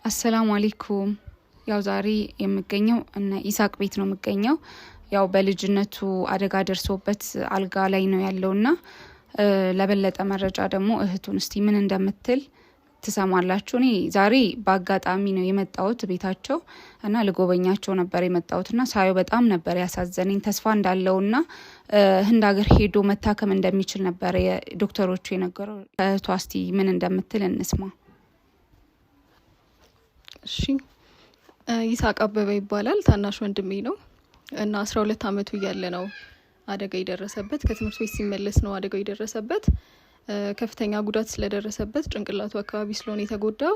አሰላሙ አለይኩም። ያው ዛሬ የምገኘው እና ኢሳቅ ቤት ነው የምገኘው። ያው በልጅነቱ አደጋ ደርሶበት አልጋ ላይ ነው ያለውና ለበለጠ መረጃ ደግሞ እህቱን እስቲ ምን እንደምትል ትሰማላችሁ። እኔ ዛሬ በአጋጣሚ ነው የመጣሁት ቤታቸው እና ልጎበኛቸው ነበር የመጣሁትና ሳዩ በጣም ነበር ያሳዘነኝ። ተስፋ እንዳለውና ህንድ ሀገር ሄዶ መታከም እንደሚችል ነበር ዶክተሮቹ የነገረው። እህቷ እስቲ ምን እንደምትል እንስማ። እሺ ይሳቅ አበበ ይባላል። ታናሽ ወንድሜ ነው እና 12 አመቱ እያለ ነው አደጋ የደረሰበት። ከትምህርት ቤት ሲመለስ ነው አደጋው የደረሰበት። ከፍተኛ ጉዳት ስለደረሰበት ጭንቅላቱ አካባቢ ስለሆነ የተጎዳው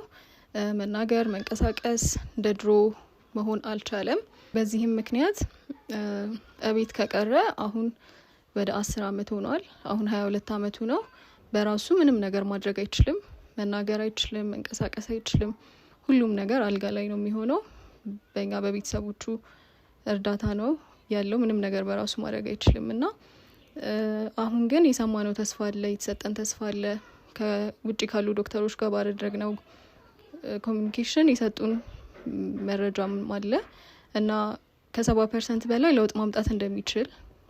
መናገር፣ መንቀሳቀስ እንደ ድሮ መሆን አልቻለም። በዚህም ምክንያት እቤት ከቀረ አሁን ወደ 10 አመት ሆኗል። አሁን 22 አመቱ ነው። በራሱ ምንም ነገር ማድረግ አይችልም። መናገር አይችልም፣ መንቀሳቀስ አይችልም። ሁሉም ነገር አልጋ ላይ ነው የሚሆነው። በእኛ በቤተሰቦቹ እርዳታ ነው ያለው። ምንም ነገር በራሱ ማድረግ አይችልም እና አሁን ግን የሰማነው ተስፋ አለ፣ የተሰጠን ተስፋ አለ። ከውጭ ካሉ ዶክተሮች ጋር ባደረግነው ኮሚኒኬሽን የሰጡን መረጃም አለ እና ከ70% በላይ ለውጥ ማምጣት እንደሚችል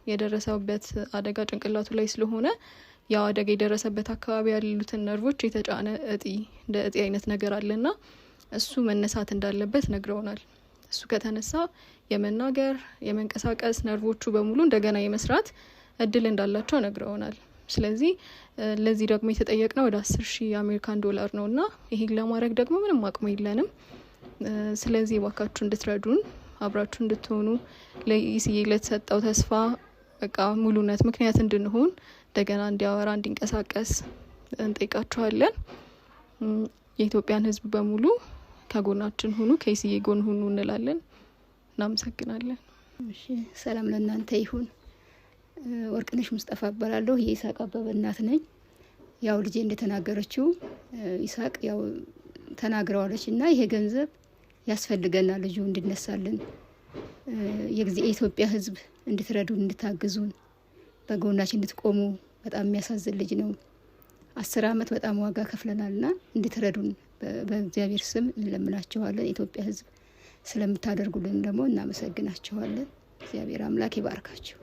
የደረሰበት አደጋ ጭንቅላቱ ላይ ስለሆነ ያው አደጋ የደረሰበት አካባቢ ያሉትን ነርቮች የተጫነ እንደ እጢ አይነት ነገር አለና እሱ መነሳት እንዳለበት ነግረውናል። እሱ ከተነሳ የመናገር የመንቀሳቀስ ነርቮቹ በሙሉ እንደገና የመስራት እድል እንዳላቸው ነግረውናል። ስለዚህ ለዚህ ደግሞ የተጠየቅነው ወደ 10,000 የአሜሪካን ዶላር ነውና ይሄን ለማድረግ ደግሞ ምንም አቅሙ የለንም። ስለዚህ እባካችሁ እንድትረዱን፣ አብራችሁ እንድትሆኑ ለኢሲኤ ለተሰጠው ተስፋ በቃ ሙሉነት ምክንያት እንድንሆን እንደገና እንዲያወራ እንዲንቀሳቀስ እንጠይቃችኋለን። የኢትዮጵያን ሕዝብ በሙሉ ከጎናችን ሁኑ፣ ከኢሲኤ ጎን ሁኑ እንላለን። እናመሰግናለን። እሺ፣ ሰላም ለእናንተ ይሁን። ወርቅነሽ ሙስጠፋ እባላለሁ። የኢሳቅ አበበ እናት ነኝ። ያው ልጄ እንደተናገረችው ኢሳቅ ያው ተናግረዋለች እና ይሄ ገንዘብ ያስፈልገናል ልጁ እንድነሳልን። የኢትዮጵያ ሕዝብ እንድትረዱን፣ እንድታግዙን፣ በጎናችን እንድትቆሙ። በጣም የሚያሳዝን ልጅ ነው። 10 አመት በጣም ዋጋ ከፍለናልና እንድትረዱን በእግዚአብሔር ስም እንለምናችኋለን። የኢትዮጵያ ሕዝብ ስለምታደርጉልን ደግሞ እናመሰግናችኋለን። እግዚአብሔር አምላክ ይባርካችሁ።